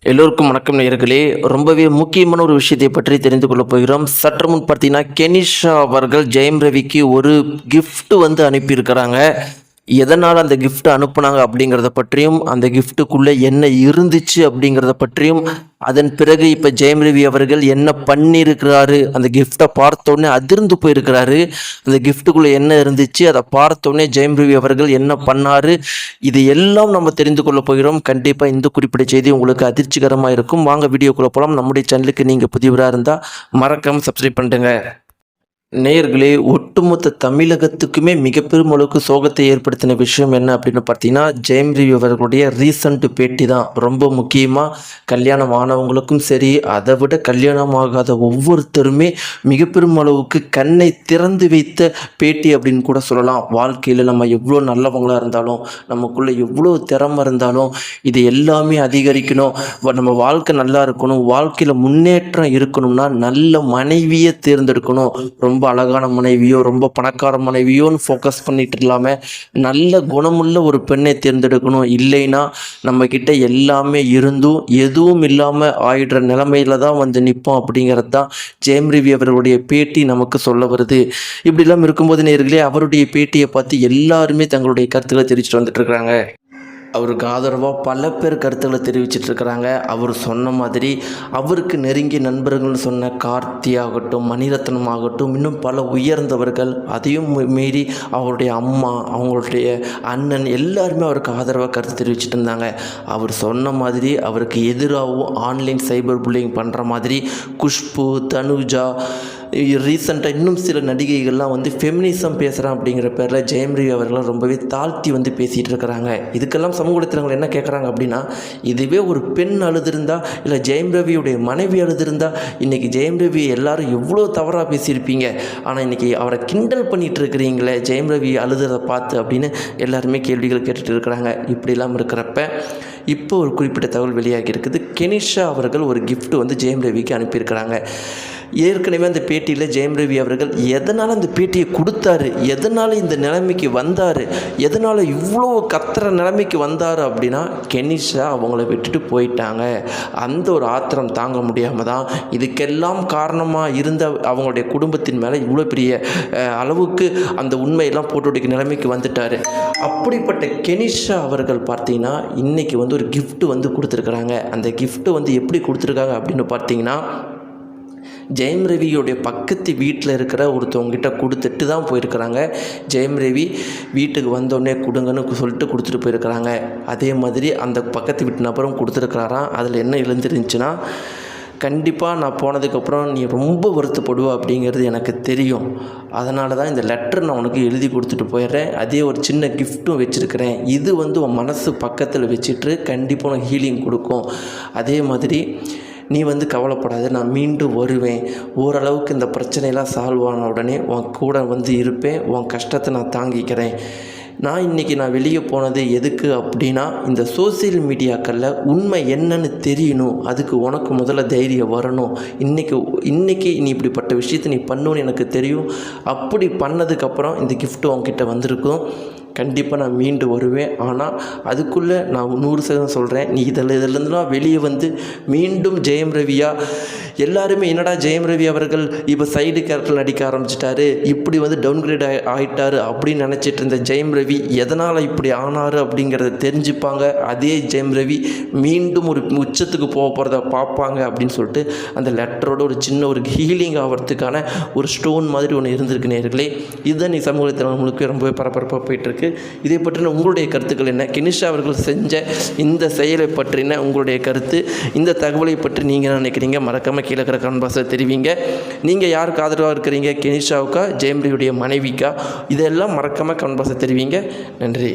எல்லோருக்கும் வணக்கம் நேயர்களே. ரொம்பவே முக்கியமான ஒரு விஷயத்தை பற்றி தெரிந்து கொள்ளப் போகிறோம். சற்று முன் பார்த்தீங்கன்னா கெனிஷா அவர்கள் ஜெயம் ரவிக்கு ஒரு gift வந்து அனுப்பியிருக்கிறாங்க. எதனால் அந்த gift அனுப்புனாங்க அப்படிங்கிறத பற்றியும், அந்த giftக்குள்ளே என்ன இருந்துச்சு அப்படிங்கிறத பற்றியும், அதன் பிறகு இப்போ ஜெயம் ரவி அவர்கள் என்ன பண்ணியிருக்கிறாரு, அந்த கிஃப்டை பார்த்தோன்னே அதிர்ந்து போயிருக்கிறாரு. அந்த கிஃப்ட்டுக்குள்ளே என்ன இருந்துச்சு, அதை பார்த்தோன்னே ஜெயம் ரவி அவர்கள் என்ன பண்ணாரு, இது எல்லாம் நம்ம தெரிந்து கொள்ள போகிறோம். கண்டிப்பாக இந்த குறிப்பிட்ட செய்தி உங்களுக்கு அதிர்ச்சிகரமாக இருக்கும். வாங்க வீடியோக்குள்ளே போகலாம். நம்முடைய சேனலுக்கு நீங்கள் புதியவராக இருந்தால் மறக்காமல் சப்ஸ்கிரைப் பண்ணிட்டுங்க. நேயர்களே, ஒட்டுமொத்த தமிழகத்துக்குமே மிக பெரும் அளவுக்கு சோகத்தை ஏற்படுத்தின விஷயம் என்ன அப்படின்னு பார்த்தீங்கன்னா, ஜெயம் ரவி அவர்களுடைய ரீசன்ட் பேட்டி தான். ரொம்ப முக்கியமாக கல்யாணம் ஆனவங்களுக்கும் சரி, அதை விட கல்யாணம் ஆகாத ஒவ்வொருத்தருமே மிக பெரும் அளவுக்கு கண்ணை திறந்து வைத்த பேட்டி அப்படின்னு கூட சொல்லலாம். வாழ்க்கையில் நம்ம எவ்வளோ நல்லவங்களாக இருந்தாலும், நமக்குள்ளே எவ்வளோ திறமை இருந்தாலும், இது எல்லாமே அதிகரிக்கணும், நம்ம வாழ்க்கை நல்லா இருக்கணும், வாழ்க்கையில் முன்னேற்றம் இருக்கணும்னா நல்ல மனைவியை தேர்ந்தெடுக்கணும். ரொம்ப அழகான மனைவியோ, ரொம்ப பணக்கார மனைவியோன்னு ஃபோக்கஸ் பண்ணிட்டு இல்லாமல் நல்ல குணமுள்ள ஒரு பெண்ணை தேர்ந்தெடுக்கணும். இல்லைன்னா நம்மக்கிட்ட எல்லாமே இருந்தும் எதுவும் இல்லாமல் ஆயிடுற நிலைமையில தான் வந்து நிற்போம் அப்படிங்கிறது தான் ஜெயம் ரவி அவர்களுடைய பேட்டி நமக்கு சொல்ல வருது. இப்படிலாம் இருக்கும்போது நேயர்களே, அவருடைய பேட்டியை பார்த்து எல்லாருமே தங்களுடைய கருத்துக்களை தெரிவிச்சுட்டு வந்துட்டு இருக்கிறாங்க. அவருக்கு ஆதரவாக பல பேர் கருத்துக்களை தெரிவிச்சிட்ருக்கிறாங்க. அவர் சொன்ன மாதிரி அவருக்கு நெருங்கிய நண்பர்கள்னு சொன்ன கார்த்தி ஆகட்டும், மணிரத்னம் ஆகட்டும், இன்னும் பல உயர்ந்தவர்கள், அதையும் மீறி அவருடைய அம்மா, அவங்களுடைய அண்ணன் எல்லாருமே அவருக்கு ஆதரவாக கருத்து தெரிவிச்சிட்டு இருந்தாங்க. அவர் சொன்ன மாதிரி அவருக்கு எதிராகவும் ஆன்லைன் சைபர் புல்லிங் பண்ணுற மாதிரி குஷ்பு, தனுஜா, ரீசெண்டாக இன்னும் சில நடிகைகள்லாம் வந்து ஃபெமினிசம் பேசுகிறான் அப்படிங்கிற பேரில் ஜெயம் ரவி அவர்கள்லாம் ரொம்பவே தாழ்த்தி வந்து பேசிகிட்டு இருக்கிறாங்க. இதுக்கெல்லாம் சமூக ஊடகங்கள் என்ன கேட்குறாங்க அப்படின்னா, இதுவே ஒரு பெண் அழுதுருந்தா, இல்லை ஜெயம் ரவியுடைய மனைவி அழுதுருந்தா, இன்றைக்கி ஜெயம் ரவி எல்லாரும் எவ்வளோ தவறாக பேசியிருப்பீங்க, ஆனால் இன்றைக்கி அவரை கிண்டல் பண்ணிகிட்டு இருக்கிறீங்களே ஜெயம் ரவி அழுதுறதை பார்த்து அப்படின்னு எல்லாருமே கேள்விகள் கேட்டுட்டு இருக்கிறாங்க. இப்படிலாம் இருக்கிறப்ப இப்போ ஒரு குறிப்பிட்ட தகவல் வெளியாகி இருக்குது. கெனிஷா அவர்கள் ஒரு gift வந்து ஜெயம் ரவிக்கு அனுப்பியிருக்கிறாங்க. ஏற்கனவே அந்த பேட்டியில் ஜெயம் ரவி அவர்கள் எதனால் அந்த பேட்டியை கொடுத்தாரு, எதனால் இந்த நிலைமைக்கு வந்தார், எதனால் இவ்வளோ கத்துற நிலைமைக்கு வந்தார் அப்படின்னா, கெனிஷா அவங்கள விட்டுட்டு போயிட்டாங்க. அந்த ஒரு ஆத்திரம் தாங்க முடியாமல் தான் இதுக்கெல்லாம் காரணமாக இருந்த அவங்களுடைய குடும்பத்தின் மேலே இவ்வளோ பெரிய அளவுக்கு அந்த உண்மையெல்லாம் போட்டு உடைக்க நிலைமைக்கு வந்துட்டார். அப்படிப்பட்ட கெனிஷா அவர்கள் பார்த்தீங்கன்னா இன்றைக்கி வந்து ஒரு gift வந்து கொடுத்துருக்குறாங்க. அந்த gift வந்து எப்படி கொடுத்துருக்காங்க அப்படின்னு பார்த்தீங்கன்னா, ஜெயம் ரவியோடைய பக்கத்து வீட்டில் இருக்கிற ஒருத்தவங்கிட்ட கொடுத்துட்டு தான் போயிருக்கிறாங்க. ஜெயம் ரவி வீட்டுக்கு வந்தோடனே கொடுங்கன்னு சொல்லிட்டு கொடுத்துட்டு போயிருக்கிறாங்க. அதே மாதிரி அந்த பக்கத்து வீட்டு நபரும் கொடுத்துருக்குறாராம். அதில் என்ன எழுந்திருந்துச்சுன்னா, கண்டிப்பாக நான் போனதுக்கப்புறம் நீ ரொம்ப வருத்தப்படுவ அப்படிங்கிறது எனக்கு தெரியும், அதனால தான் இந்த லெட்டர் நான் உனக்கு எழுதி கொடுத்துட்டு போயிடுறேன், அதே ஒரு சின்ன கிஃப்ட்டும் வச்சுருக்கிறேன், இது வந்து உன் மனசு பக்கத்தில் வச்சுட்டு கண்டிப்பாக உனக்கு ஹீலிங் கொடுக்கும். அதே மாதிரி நீ வந்து கவலைப்படாத, நான் மீண்டும் வருவேன், ஓரளவுக்கு இந்த பிரச்சனையெல்லாம் சால்வ் ஆன உடனே உன் கூட வந்து இருப்பேன், உன் கஷ்டத்தை நான் தாங்கிக்கிறேன். இன்றைக்கி நான் வெளியே போனது எதுக்கு அப்படின்னா, இந்த சோசியல் மீடியாக்களில் உண்மை என்னன்னு தெரியணும், அதுக்கு உனக்கு முதல்ல தைரியம் வரணும். இன்றைக்கி நீ இப்படிப்பட்ட விஷயத்தை நீ பண்ணுன்னு எனக்கு தெரியும், அப்படி பண்ணதுக்கப்புறம் இந்த கிஃப்ட்டு உன்கிட்ட வந்திருக்கும், கண்டிப்பாக நான் மீண்டு வருவேன். ஆனால் அதுக்குள்ளே நான் 100% சொல்கிறேன், நீ இதிலேருந்துலாம் வெளியே வந்து மீண்டும் ஜெயம் ரவியா, எல்லாருமே என்னடா ஜெயம் ரவி அவர்கள் இப்போ சைடு கேரக்டர் நடிக்க ஆரம்பிச்சிட்டாரு, இப்படி வந்து டவுன்கிரேட் ஆகிட்டார் அப்படின்னு நினச்சிட்டு இருந்த ஜெயம் ரவி எதனால் இப்படி ஆனார் அப்படிங்கிறத தெரிஞ்சுப்பாங்க. அதே ஜெயம் ரவி மீண்டும் ஒரு உச்சத்துக்கு போகிறத பார்ப்பாங்க அப்படின்னு சொல்லிட்டு அந்த லெட்டரோட ஒரு சின்ன ஒரு ஹீலிங் ஆகிறதுக்கான ஒரு ஸ்டோன் மாதிரி ஒன்று இருந்திருக்கு நேயர்களே. இதுதான் நீ சமூகத்தில் நம்மளுக்கு ரொம்பவே பரபரப்பாக போயிட்டுருக்கு. இதை பற்றின உங்களுடைய கருத்துக்கள் என்ன? கெனிஷா அவர்கள் செஞ்ச இந்த செயலை பற்றின உங்களுடைய கருத்து, இந்த தகவலை பற்றி நீங்கள் நினைக்கிறீங்க? மறக்காமல் கீழே இருக்கிற கமெண்ட் பாக்ஸில் தெரிவிங்க. நீங்கள் யாருக்கு ஆதரவாக இருக்கிறீங்க, கெனிஷாவுக்கா, ஜெயம் ரவியுடைய மனைவிக்கா? இதெல்லாம் மறக்காமல் கமெண்ட் பாக்ஸில் தெரிவிங்க. நன்றி.